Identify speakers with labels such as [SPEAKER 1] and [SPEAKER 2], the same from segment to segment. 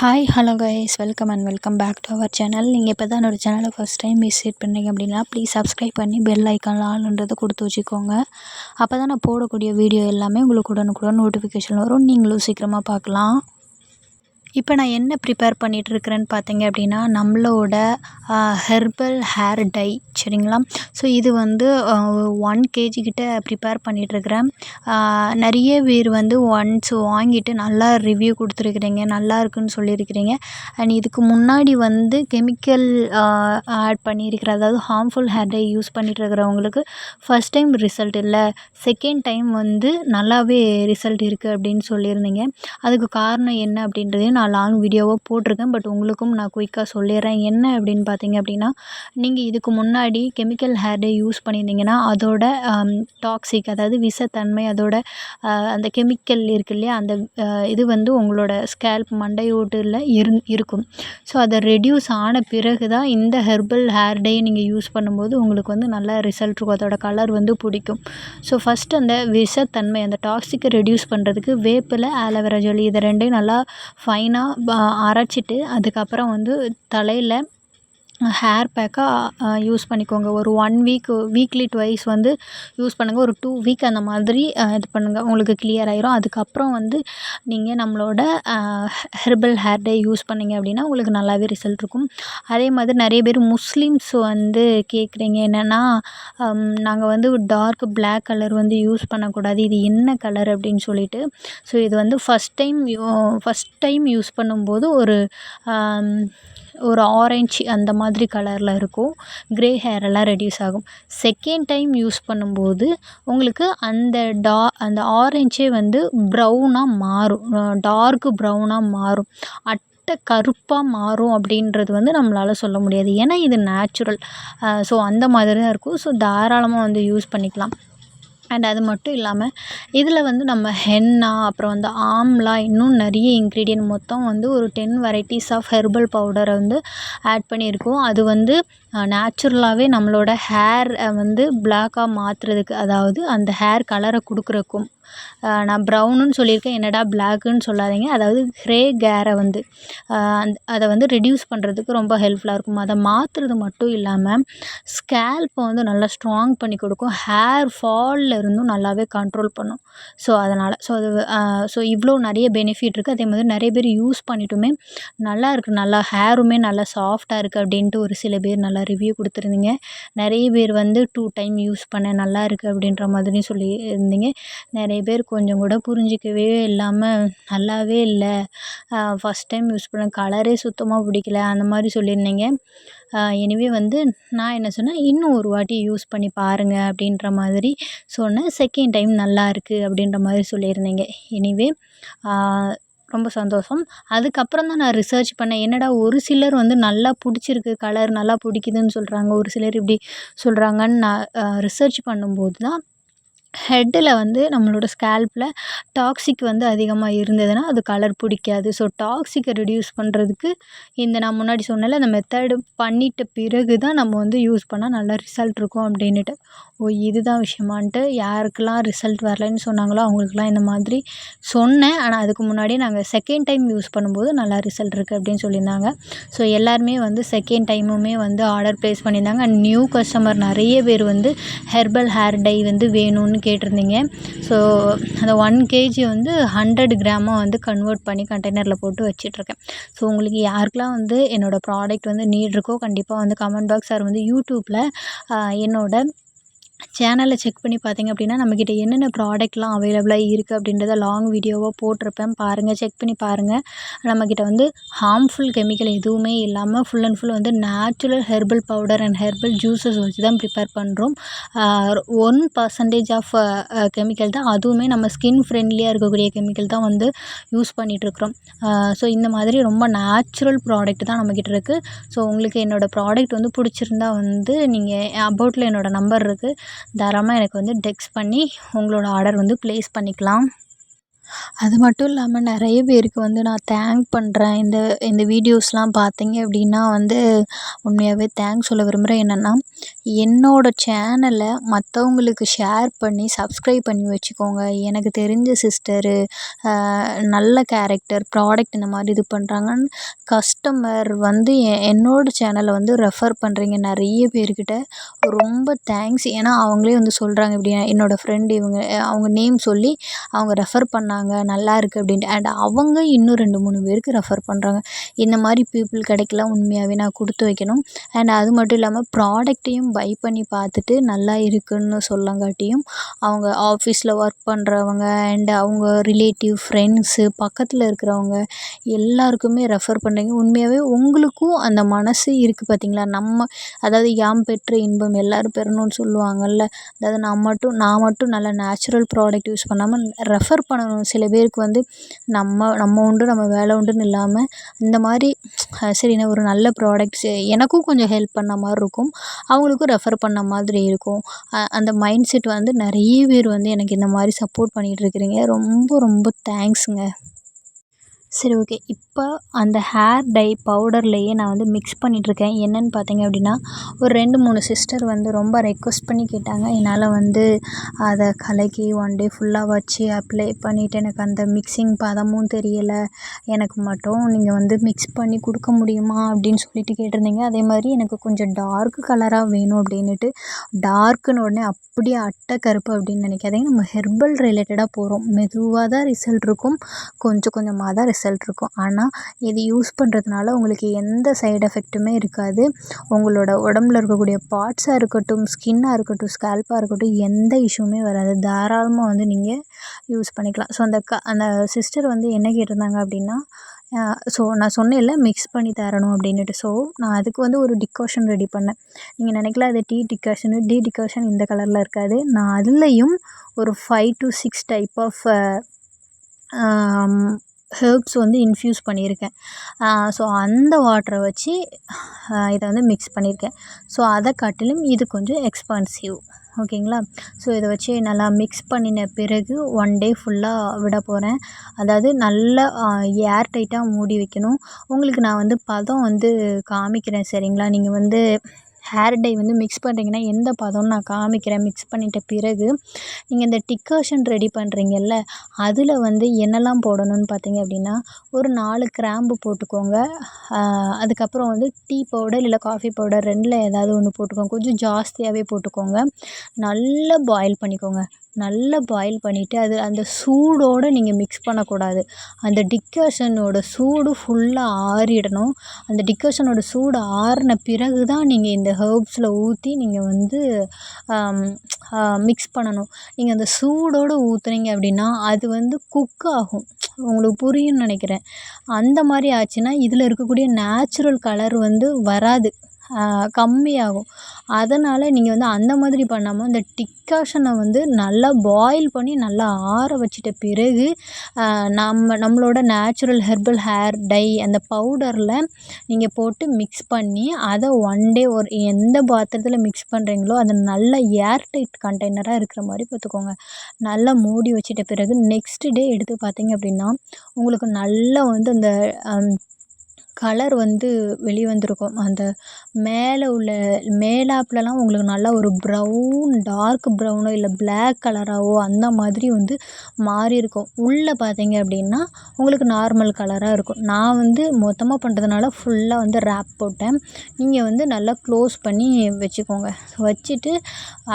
[SPEAKER 1] Hi hello guys welcome and welcome back to our channel. நீங்கள் இப்போ தான் என்னோட சேனலை ஃபஸ்ட் டைம் விசிட் பண்ணீங்க அப்படின்னா ப்ளீஸ் சப்ஸ்கிரைப் பண்ணி பெல் ஐக்கான் ஆல்ன்றதை கொடுத்து வச்சுக்கோங்க. அப்போ தான் நான் போடக்கூடிய வீடியோ எல்லாமே உங்களுக்கு உடனுக்குடன் நோட்டிஃபிகேஷன் வரும், நீங்களும் சீக்கிரமாக பார்க்கலாம். இப்போ நான் என்ன ப்ரிப்பேர் பண்ணிகிட்ருக்கிறேன்னு பார்த்தீங்க அப்படின்னா நம்மளோட ஹெர்பல் ஹேர் டை, சரிங்களா. ஸோ இது வந்து 1 kg கிட்ட ப்ரிப்பேர் பண்ணிகிட்ருக்கிறேன். நிறைய பேர் வந்து ஒன்ஸ் வாங்கிட்டு நல்லா ரிவ்யூ கொடுத்துருக்குறீங்க, நல்லா இருக்குன்னு சொல்லியிருக்கிறீங்க. அண்ட் இதுக்கு முன்னாடி வந்து கெமிக்கல் ஆட் பண்ணியிருக்கிற, அதாவது ஹார்ம்ஃபுல் ஹேர் டை யூஸ் பண்ணிகிட்டு இருக்கிறவங்களுக்கு ஃபஸ்ட் டைம் ரிசல்ட் இல்லை, செகண்ட் டைம் வந்து நல்லாவே ரிசல்ட் இருக்குது அப்படின்னு சொல்லியிருந்தீங்க. அதுக்கு காரணம் என்ன அப்படின்றதையும் நான் லாங் வீடியோவாக போட்டிருக்கேன். பட் உங்களுக்கும் நான் குயிக்காக சொல்லிடுறேன். என்ன அப்படின்னு பார்த்தீங்க அப்படின்னா, நீங்கள் இதுக்கு முன்னாடி கெமிக்கல் ஹேர் டை யூஸ் பண்ணியிருந்தீங்கன்னா அதோட டாக்ஸிக், அதாவது விஷத்தன்மை, அதோட அந்த கெமிக்கல் இருக்கு இல்லையா, அந்த இது வந்து உங்களோட ஸ்கேல்ப் மண்டையோட்டில் இருக்கும். ஸோ அதை ரெடியூஸ் ஆன பிறகு தான் இந்த ஹெர்பல் ஹேர் டை நீங்கள் யூஸ் பண்ணும்போது உங்களுக்கு வந்து நல்ல ரிசல்ட் இருக்கும், அதோட கலர் வந்து பிடிக்கும். ஸோ ஃபஸ்ட்டு அந்த விஷத்தன்மை, அந்த டாக்ஸிக்கை ரெடியூஸ் பண்ணுறதுக்கு வேப்பிலை, ஆலோவேரா ஜெல் இதை ரெண்டையும் நல்லா ஃபைனாக அரைச்சிட்டு அதுக்கப்புறம் வந்து தலையில் ஹேர் பேக்காக யூஸ் பண்ணிக்கோங்க. ஒரு 1 வீக், வீக்லி ட்வைஸ் வந்து யூஸ் பண்ணுங்கள். ஒரு 2 வீக் அந்த மாதிரி இது பண்ணுங்கள், உங்களுக்கு கிளியர் ஆயிரும். அதுக்கப்புறம் வந்து நீங்கள் நம்மளோட ஹெர்பல் ஹேர் டை யூஸ் பண்ணிங்க அப்படின்னா உங்களுக்கு நல்லாவே ரிசல்ட் இருக்கும். அதே மாதிரி நிறைய பேர் முஸ்லீம்ஸ் வந்து கேட்குறீங்க என்னென்னா, நாங்கள் வந்து டார்க் பிளாக் கலர் வந்து யூஸ் பண்ணக்கூடாது, இது என்ன கலர் அப்படின்னு சொல்லிட்டு. ஸோ இது வந்து ஃபஸ்ட் டைம் யூஸ் பண்ணும்போது ஒரு ஆரஞ்சு அந்த மாதிரி கலரில் இருக்கும், க்ரே ஹேர் எல்லாம் ரெடியூஸ் ஆகும். செகண்ட் டைம் யூஸ் பண்ணும்போது உங்களுக்கு அந்த ஆரஞ்சே வந்து ப்ரௌனாக மாறும், டார்க் ப்ரௌனாக மாறும், கருப்பாக மாறும் அப்படின்றது வந்து நம்மளால் சொல்ல முடியாது, ஏன்னா இது நேச்சுரல். ஸோ அந்த மாதிரி தான் இருக்கும். ஸோ தாராளமாக வந்து யூஸ் பண்ணிக்கலாம். அண்ட் அது மட்டும் இல்லாமல் இதில் வந்து நம்ம ஹென்னா, அப்புறம் வந்து ஆம்லா, இன்னும் நிறைய இன்க்ரீடியன்ட், மொத்தம் வந்து ஒரு 10 வெரைட்டிஸ் ஆஃப் ஹெர்பல் பவுடரை வந்து ஆட் பண்ணியிருக்கோம். அது வந்து நேச்சுரலாகவே நம்மளோட ஹேர் வந்து பிளாக்காக மாற்றுறதுக்கு, அதாவது அந்த ஹேர் கலரை கொடுக்குறக்கும். நான் ப்ரௌனுன்னு சொல்லியிருக்கேன், என்னடா பிளாக்குன்னு சொல்லாதீங்க. அதாவது க்ரே ஹேரை வந்து அதை வந்து ரெடியூஸ் பண்ணுறதுக்கு ரொம்ப ஹெல்ப்ஃபுல்லாக இருக்கும். அதை மாற்றுறது மட்டும் இல்லாமல் ஸ்கேல்ப்பை வந்து நல்லா ஸ்ட்ராங் பண்ணி கொடுக்கும், ஹேர் ஃபாலில் இருந்தும் நல்லாவே கண்ட்ரோல் பண்ணும். ஸோ அதனால் ஸோ இவ்வளோ நிறைய பெனிஃபிட் இருக்குது. அதே மாதிரி நிறைய பேர் யூஸ் பண்ணிட்டுமே நல்லா இருக்குது, நல்லா ஹேருமே நல்லா சாஃப்டாக இருக்குது அப்படின்ட்டு ஒரு சில பேர் நல்லா ரிவ்யூ கொடுத்துருந்தீங்க. நிறைய பேர் வந்து 2 டைம் யூஸ் பண்ண நல்லா இருக்குது அப்படின்ற மாதிரி சொல்லி இருந்தீங்க. நிறைய பேர் கொஞ்சம் கூட புரிஞ்சிக்கவே இல்லாமல் நல்லாவே இல்லை, ஃபஸ்ட் டைம் யூஸ் பண்ண கலரே சுத்தமாக பிடிக்கல அந்த மாதிரி சொல்லியிருந்தீங்க. எனிவே வந்து நான் என்ன சொன்னேன், இன்னும் ஒரு வாட்டி யூஸ் பண்ணி பாருங்கள் அப்படின்ற மாதிரி சொன்னேன். செகண்ட் டைம் நல்லா இருக்குது அப்படின்ற மாதிரி சொல்லியிருந்தீங்க. எனிவே ரொம்ப சந்தோஷம். அதுக்கப்புறம் தான் நான் ரிசர்ச் பண்ணேன், என்னடா ஒரு சிலர் வந்து நல்லா பிடிச்சிருக்கு, கலர் நல்லா பிடிக்குதுன்னு சொல்கிறாங்க, ஒரு சிலர் இப்படி சொல்கிறாங்கன்னு நான் ரிசர்ச் பண்ணும்போது தான் ஹெட்டில் வந்து நம்மளோட ஸ்கேல்ப்பில் டாக்ஸிக் வந்து அதிகமாக இருந்ததுன்னா அது கலர் பிடிக்காது. ஸோ டாக்ஸிக்கை ரெடியூஸ் பண்ணுறதுக்கு நான் முன்னாடி சொன்னேன்ல, அந்த மெத்தடு பண்ணிட்ட பிறகு தான் நம்ம வந்து யூஸ் பண்ணால் நல்ல ரிசல்ட் இருக்கும் அப்படின்னுட்டு. இதுதான் விஷயமான்ட்டு யாருக்கெல்லாம் ரிசல்ட் வரலைன்னு சொன்னாங்களோ அவங்களுக்குலாம் இந்த மாதிரி சொன்னேன். ஆனால் அதுக்கு முன்னாடி நாங்கள் செகண்ட் டைம் யூஸ் பண்ணும்போது நல்லா ரிசல்ட் இருக்குது அப்படின்னு சொல்லியிருந்தாங்க. ஸோ எல்லாருமே வந்து செகண்ட் டைமுமே வந்து ஆர்டர் ப்ளேஸ் பண்ணியிருந்தாங்க. அண்ட் நியூ கஸ்டமர் நிறைய பேர் வந்து ஹெர்பல் ஹேர் டை வந்து வேணும்னு கேட்டிருந்தீங்க. ஸோ அந்த 1 kg வந்து 100 கிராமாக வந்து கன்வெர்ட் பண்ணி கண்டெய்னரில் போட்டு வச்சிட்ருக்கேன். ஸோ உங்களுக்கு யாருக்கெல்லாம் வந்து என்னோடய ப்ராடக்ட் வந்து நீட் இருக்கோ கண்டிப்பாக வந்து கமெண்ட் பாக்ஸ் ஆர் வந்து யூடியூப்பில் என்னோட சேனலை செக் பண்ணி பார்த்தீங்க அப்படின்னா நம்மக்கிட்ட என்னென்ன ப்ராடக்ட்லாம் அவைலபிளாக இருக்குது அப்படின்றத லாங் வீடியோவாக போட்டிருப்பேன், பாருங்கள், செக் பண்ணி பாருங்கள். நம்மக்கிட்ட வந்து ஹார்ம்ஃபுல் கெமிக்கல் எதுவுமே இல்லாமல் ஃபுல் அண்ட் ஃபுல் வந்து natural herbal powder and herbal juices வச்சு தான் ப்ரிப்பேர் பண்ணுறோம். 1% ஆஃப் கெமிக்கல் தான், அதுவுமே நம்ம ஸ்கின் ஃப்ரெண்ட்லியாக இருக்கக்கூடிய கெமிக்கல் தான் வந்து யூஸ் பண்ணிகிட்ருக்குறோம். ஸோ இந்த மாதிரி ரொம்ப நேச்சுரல் ப்ராடக்ட் தான் நம்மக்கிட்ட இருக்குது. ஸோ உங்களுக்கு என்னோடய ப்ராடக்ட் வந்து பிடிச்சிருந்தா வந்து நீங்கள் அபவுட்டில் என்னோடய நம்பர் இருக்குது, தாராளமாக எனக்கு வந்து டெக்ஸ்ட் பண்ணி உங்களோட ஆர்டர் வந்து ப்ளேஸ் பண்ணிக்கலாம். அது மட்டும் இல்லாமல் நிறைய பேருக்கு வந்து நான் தேங்க் பண்ணுறேன். இந்த இந்த வீடியோஸ்லாம் பார்த்தீங்க அப்படின்னா வந்து உண்மையாகவே தேங்க்ஸ் சொல்ல விரும்புகிறேன். என்னென்னா என்னோடய சேனலை மற்றவங்களுக்கு ஷேர் பண்ணி சப்ஸ்கிரைப் பண்ணி வச்சுக்கோங்க. எனக்கு தெரிஞ்ச சிஸ்டரு நல்ல கேரக்டர் ப்ராடக்ட் இந்த மாதிரி இது பண்ணுறாங்கன்னு கஸ்டமர் வந்து என்னோட சேனலை வந்து ரெஃபர் பண்ணுறீங்க நிறைய பேர்கிட்ட. ரொம்ப தேங்க்ஸ். ஏன்னா அவங்களே வந்து சொல்கிறாங்க இப்படி என்னோடய ஃப்ரெண்டு இவங்க அவங்க நேம் சொல்லி அவங்க ரெஃபர் பண்ணாங்க நல்லா இருக்குது அப்படின்ட்டு. அண்ட் அவங்க இன்னும் 2, 3 பேருக்கு ரெஃபர் பண்ணுறாங்க. இந்த மாதிரி பீப்புள் கிடைக்கலாம் உண்மையாகவே நான் கொடுத்து வைக்கணும். அண்ட் அது மட்டும் இல்லாமல் ப்ராடக்ட்டையும் பை பண்ணி பார்த்துட்டு நல்லா இருக்குன்னு சொல்லங்காட்டியும் அவங்க ஆஃபீஸில் ஒர்க் பண்ணுறவங்க அண்ட் அவங்க ரிலேட்டிவ் ஃப்ரெண்ட்ஸு பக்கத்தில் இருக்கிறவங்க எல்லாருக்குமே ரெஃபர் பண்ணுறீங்க. உண்மையாகவே உங்களுக்கும் அந்த மனசு இருக்குது பார்த்தீங்களா? அதாவது யாம் பெற்ற இன்பம் எல்லாரும் பெறணும்னு சொல்லுவாங்கள்ல. அதாவது நான் மட்டும் நல்ல நேச்சுரல் ப்ராடக்ட் யூஸ் பண்ணாமல் ரெஃபர் பண்ணணும். சில பேருக்கு வந்து நம்ம உண்டு நம்ம வேலை உண்டுன்னு இல்லாமல் இந்த மாதிரி சரி நான் ஒரு நல்ல ப்ராடக்ட்ஸ் எனக்கும் கொஞ்சம் ஹெல்ப் பண்ண மாதிரி இருக்கும், அவங்களுக்கும் ரெஃபர் பண்ண மாதிரி இருக்கும். அந்த மைண்ட் செட் வந்து நிறைய பேர் வந்து எனக்கு இந்த மாதிரி சப்போர்ட் பண்ணிகிட்டு இருக்கிறீங்க. ரொம்ப ரொம்ப தேங்க்ஸுங்க. சரி, ஓகே. இப்போ அந்த ஹேர் டை பவுடர்லேயே நான் வந்து மிக்ஸ் பண்ணிகிட்ருக்கேன். என்னென்னு பார்த்தீங்க அப்படின்னா ஒரு 2, 3 சிஸ்டர் வந்து ரொம்ப ரெக்வஸ்ட் பண்ணி கேட்டாங்க. என்னால் வந்து அதை கலக்கி 1 டே ஃபுல்லாக வச்சு அப்ளை பண்ணிவிட்டு எனக்கு அந்த மிக்சிங் பதமும் தெரியலை, எனக்கு மட்டும் நீங்கள் வந்து மிக்ஸ் பண்ணி கொடுக்க முடியுமா அப்படின்னு சொல்லிட்டு கேட்டிருந்தீங்க. அதே மாதிரி எனக்கு கொஞ்சம் டார்க் கலராக வேணும் அப்படின்னுட்டு. டார்க்குன்னு உடனே அப்படியே அட்டை கருப்பு அப்படின்னு நினைக்காதீங்க. நம்ம ஹெர்பல் ரிலேட்டடாக போகிறோம். மெதுவாக தான் ரிசல்ட் இருக்கும், கொஞ்சம் கொஞ்சமாக தான் ரிசல்ட் இருக்கும். ஆனால் இது யூஸ் பண்ணுறதுனால உங்களுக்கு எந்த சைடு எஃபெக்ட்டுமே இருக்காது. உங்களோட உடம்புல இருக்கக்கூடிய பார்ட்ஸாக இருக்கட்டும், ஸ்கின்னாக இருக்கட்டும், ஸ்கேல்ப்பாக இருக்கட்டும், எந்த இஷ்யூமே வராது. தாராளமாக வந்து நீங்கள் யூஸ் பண்ணிக்கலாம். ஸோ அந்த சிஸ்டர் வந்து என்ன கேட்டிருந்தாங்க அப்படின்னா ஸோ நான் சொன்னேன்ல மிக்ஸ் பண்ணி தரணும் அப்படின்னுட்டு. ஸோ நான் அதுக்கு வந்து ஒரு டிகாஷன் ரெடி பண்ணேன். நீங்கள் நினைக்கலாம் அது டீ டிகாஷன் இந்த கலரில் இருக்காது. நான் அதுலேயும் ஒரு 5 to 6 டைப் ஆஃப் ஹெர்ப்ஸ் வந்து இன்ஃப்யூஸ் பண்ணியிருக்கேன். ஸோ அந்த வாட்டரை வச்சு இதை வந்து மிக்ஸ் பண்ணியிருக்கேன். ஸோ அதை காட்டிலும் இது கொஞ்சம் எக்ஸ்பென்சிவ். ஓகேங்களா? ஸோ இதை வச்சு நல்லா மிக்ஸ் பண்ணின பிறகு 1 டே ஃபுல்லாக விட போகிறேன். அதாவது நல்லா ஏர் டைட்டாக மூடி வைக்கணும். உங்களுக்கு நான் வந்து பதம் வந்து காமிக்கிறேன், சரிங்களா? நீங்கள் வந்து ஹேர் டை வந்து மிக்ஸ் பண்ணுறீங்கன்னா எந்த பதம்னு நான் காமிக்கிறேன். மிக்ஸ் பண்ணிட்ட பிறகு நீங்கள் இந்த டிகாஷன் ரெடி பண்ணுறீங்கல்ல, அதில் வந்து என்னெல்லாம் போடணும்னு பார்த்தீங்க அப்படின்னா ஒரு 4 கிராம்பு போட்டுக்கோங்க. அதுக்கப்புறம் வந்து டீ பவுடர் இல்லை காஃபி பவுடர் 2ல் ஏதாவது ஒன்று போட்டுக்கோங்க. கொஞ்சம் ஜாஸ்தியாகவே போட்டுக்கோங்க. நல்லா பாயில் பண்ணிக்கோங்க. நல்லா பாயில் பண்ணிவிட்டு அந்த சூடோடு நீங்கள் மிக்ஸ் பண்ணக்கூடாது. அந்த டிகாஷனோட சூடு ஃபுல்லாக ஆறிடணும். அந்த டிகாஷனோட சூடு ஆறின பிறகு தான் நீங்கள் இந்த ஹெர்ப்ஸில் ஊற்றி நீங்கள் வந்து மிக்ஸ் பண்ணணும். நீங்கள் அந்த சூடோடு ஊற்றுனீங்க அப்படின்னா அது வந்து குக் ஆகும். உங்களுக்கு புரியும்னு நினைக்கிறேன். அந்த மாதிரி ஆச்சுன்னா இதில் இருக்கக்கூடிய நேச்சுரல் கலர் வந்து வராது, கம்மியாகும். அதனால் நீங்கள் வந்து அந்த மாதிரி பண்ணாமல் இந்த டிகாஷனை வந்து நல்லா பாயில் பண்ணி நல்லா ஆற வச்சிட்ட பிறகு நம்மளோட நேச்சுரல் ஹெர்பல் ஹேர் டை அந்த பவுடரில் நீங்கள் போட்டு மிக்ஸ் பண்ணி அதை 1 டே ஒரு எந்த பாத்திரத்தில் மிக்ஸ் பண்ணுறீங்களோ அது நல்லா ஏர் டைட் கண்டெய்னராக இருக்கிற மாதிரி பார்த்துக்கோங்க. நல்லா மூடி வச்சிட்ட பிறகு நெக்ஸ்ட் டே எடுத்து பார்த்தீங்க அப்படின்னா உங்களுக்கு நல்லா வந்து அந்த கலர் வந்து வெளி வந்திருக்கும். அந்த மேலே உள்ள மேலாப்லலாம் உங்களுக்கு நல்லா ஒரு ப்ரௌன் டார்க் ப்ரௌனோ இல்லை பிளாக் கலராகவோ அந்த மாதிரி வந்து மாறி இருக்கும். உள்ளே பார்த்தீங்க அப்படின்னா உங்களுக்கு நார்மல் கலராக இருக்கும். நான் வந்து மொத்தமாக பண்ணுறதுனால ஃபுல்லாக வந்து ரேப் போட்டேன். நீங்கள் வந்து நல்லா க்ளோஸ் பண்ணி வச்சுக்கோங்க. வச்சுட்டு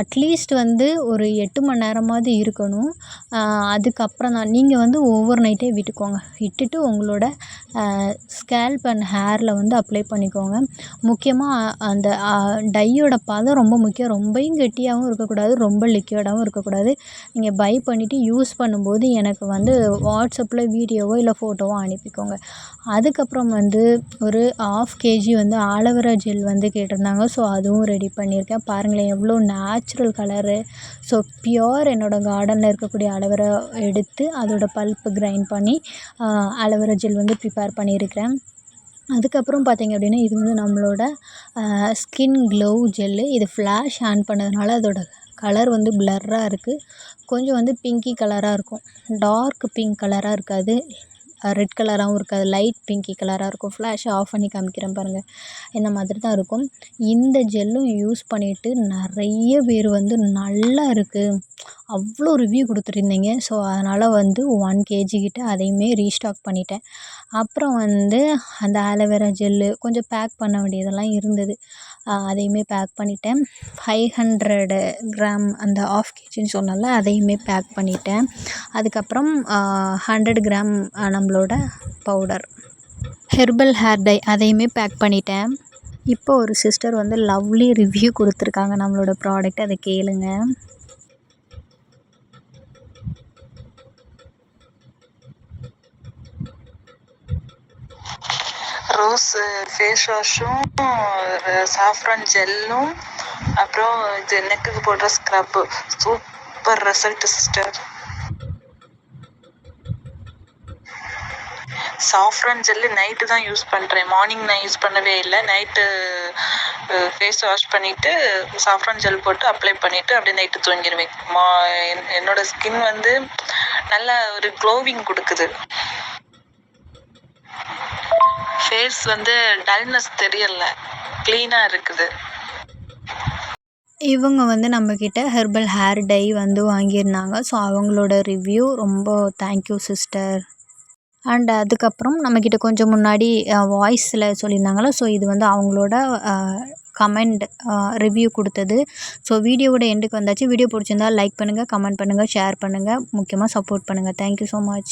[SPEAKER 1] அட்லீஸ்ட் வந்து ஒரு 8 மணி நேரமாவது இருக்கணும். அதுக்கப்புறம் தான் நீங்கள் வந்து ஓவர் நைட்டே விட்டுக்கோங்க. விட்டுட்டு உங்களோட ஸ்கேல்ப் அண்ட் ஹேரில் வந்து அப்ளை பண்ணிக்கோங்க. முக்கியமாக அந்த டையோட பதம் ரொம்ப முக்கியம். ரொம்பவும் கெட்டியாகவும் இருக்கக்கூடாது, ரொம்ப லிக்விடாகவும் இருக்கக்கூடாது. நீங்கள் பை பண்ணிவிட்டு யூஸ் பண்ணும்போது எனக்கு வந்து வாட்ஸ்அப்பில் வீடியோவோ இல்லை ஃபோட்டோவோ அனுப்பிக்கோங்க. அதுக்கப்புறம் வந்து ஒரு 1/2 kg வந்து ஆலோவேரா ஜெல் வந்து கேட்டிருந்தாங்க. ஸோ அதுவும் ரெடி பண்ணியிருக்கேன். பாருங்களேன் எவ்வளோ நேச்சுரல் கலரு. ஸோ பியூர் என்னோடய கார்டனில் இருக்கக்கூடிய ஆலோவேரா எடுத்து அதோட பல்ப்பு கிரைண்ட் பண்ணி ஆலோவேரா ஜெல் வந்து ப்ரிப்பேர் பண்ணியிருக்கிறேன். அதுக்கப்புறம் பார்த்தீங்க அப்படின்னா இது வந்து நம்மளோட ஸ்கின் க்ளோ ஜெல்லு. இது ஃப்ளாஷ் ஆன் பண்ணதுனால அதோட கலர் வந்து பிளர்ராக இருக்குது. கொஞ்சம் வந்து பிங்கி கலராக இருக்கும். டார்க் பிங்க் கலராக இருக்காது. ரெட் கலராகவும் இருக்காது. லைட் பிங்கி கலராக இருக்கும். ஃப்ளாஷை ஆஃப் பண்ணி காமிக்கிறேன் பாருங்கள். இந்த மாதிரி தான் இருக்கும். இந்த ஜெல்லும் யூஸ் பண்ணிவிட்டு நிறைய பேர் வந்து நல்லா இருக்குது அவ்வளோ ரிவ்யூ கொடுத்துருந்தீங்க. ஸோ அதனால் வந்து 1 kg கிட்ட அதையுமே ரீஸ்டாக் பண்ணிட்டேன். அப்புறம் வந்து அந்த ஆலோவேரா ஜெல்லு கொஞ்சம் பேக் பண்ண வேண்டியதெல்லாம் இருந்தது. அதையுமே பேக் பண்ணிட்டேன். 500 கிராம் அந்த 1/2 kgன்னு சொன்னேன்ல, அதையுமே பேக் பண்ணிட்டேன். அதுக்கப்புறம் 100 கிராம் நம்மளோட பவுடர் ஹெர்பல் ஹேர் டை அதையுமே பேக் பண்ணிட்டேன். இப்போ ஒரு சிஸ்டர் வந்து லவ்லி ரிவ்யூ கொடுத்துருக்காங்க நம்மளோட ப்ராடக்ட், அதை கேளுங்க.
[SPEAKER 2] ரோஸ் ஃபேஸ் வாஷும் சாஃப்ரான் ஜெல்லும் அப்புறம் இது நெக்குக்கு போடுற scrub super result sister. Saffron gel night தான் யூஸ் பண்ணுறேன். மார்னிங் நான் யூஸ் பண்ணவே இல்லை. நைட்டு ஃபேஸ் வாஷ் பண்ணிவிட்டு சாஃப்ரான் ஜெல் போட்டு அப்ளை பண்ணிவிட்டு அப்படியே நைட்டு தூங்கிடுவேன். என்னோடய ஸ்கின் வந்து நல்ல ஒரு க்ளோவிங் கொடுக்குது. ஃபேஸ் வந்து டல்னஸ் தெரியல, க்ளீனாக இருக்குது.
[SPEAKER 1] இவங்க வந்து நம்மக்கிட்ட ஹெர்பல் ஹேர் டை வந்து வாங்கியிருந்தாங்க. ஸோ அவங்களோட ரிவ்யூ ரொம்ப தேங்க்யூ சிஸ்டர். அண்ட் அதுக்கப்புறம் நம்மக்கிட்ட கொஞ்சம் முன்னாடி வாய்ஸில் சொல்லியிருந்தாங்களா, ஸோ இது வந்து அவங்களோட கமெண்ட் ரிவ்யூ கொடுத்தது. ஸோ வீடியோவோட எண்டுக்கு வந்தாச்சு. வீடியோ பிடிச்சிருந்தா லைக் பண்ணுங்கள், கமெண்ட் பண்ணுங்கள், ஷேர் பண்ணுங்கள், முக்கியமாக சப்போர்ட் பண்ணுங்கள். Thank you so much.